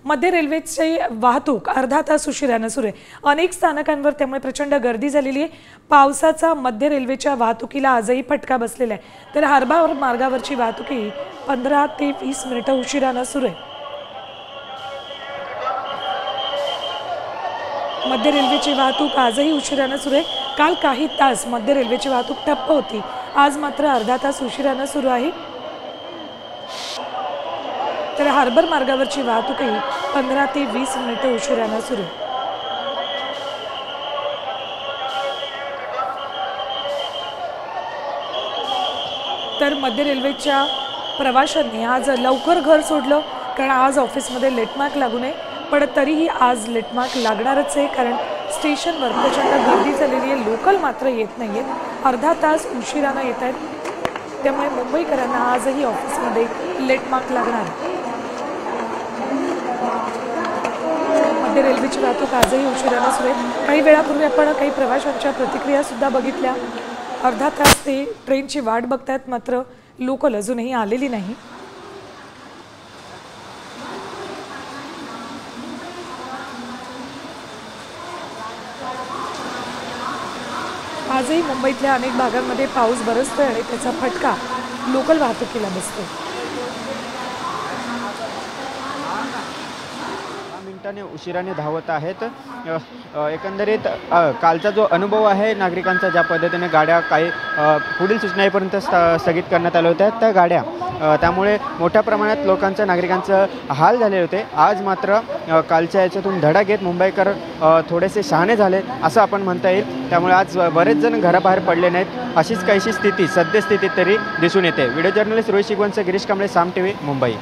मध्य रेल्वेची वाहतूक अर्धा तास उशिराने सुरू आहे। अनेक स्थानकांवर त्यामुळे प्रचंड गर्दी झालेली आहे। पावसाचा मध्य रेल्वेच्या वाहतुकीला आजही फटका बसलेला आहे। तर हार्बर मार्गावरची वाहतूकही 15 ते 20 मिनिटे उशिराने सुरू आहे। मध्य रेल्वेची वाहतूक आजही उशिराने सुरू आहे। काल काही तास मध्य रेल्वेची वाहतूक ठप्प होती, आज मात्र अर्धा तास उशिराने सुरू आहे। तर हार्बर मार्गावरची वाहतूकही 15 ते 20 मिनिटे उशिराने सुरू आहे। तर मध्य रेल्वेच्या प्रवाशांनी आज लवकर घर सोडलं, कारण आज ऑफिसमध्ये लेटमार्क लागू नये, पण तरीही आज लेटमार्क लागणारच आहे, कारण स्टेशनवर प्रचंड गर्दी झालेली आहे। लोकल मात्र येत नाहीये, अर्धा तास उशिराने येत आहेत, त्यामुळे मुंबईकरांना आजही ऑफिसमध्ये लेटमार्क लागणार आहे। मध्य रेल्वेची वाहतूक आजही उशिराने सुरू आहे। काही वेळापूर्वी आपण काही प्रवाशांच्या प्रतिक्रिया सुद्धा बघितल्या। अर्धा तास ते ट्रेनची वाट बघतायत, मात्र लोकल अजूनही आलेली नाही। आजही मुंबईतल्या अनेक भागांमध्ये पाऊस बरसतोय आणि त्याचा फटका लोकल वाहतुकीला बसतोय। मिनिटांनी उशिराने धावत आहेत। एकंदरीत कालचा जो अनुभव आहे नागरिकांचा, ज्या पद्धतीने गाड्या काही पुढील सूचनेपर्यंत स्थगित करण्यात आल्या होत्या त्या गाड्या, त्यामुळे मोठ्या प्रमाणात लोकांचं नागरिकांचं हाल झाले होते। आज मात्र कालच्या याच्यातून धडा घेत मुंबईकर थोडेसे शहाणे झाले असं आपण म्हणता येईल। त्यामुळे आज बरेच जण घराबाहेर पडले नाहीत, अशीच काहीशी स्थिती सद्यस्थितीत तरी दिसून येते। व्हिडिओ जर्नलिस्ट रोहित शिगवणसह गिरीश कांबळे, साम टीव्ही, मुंबई।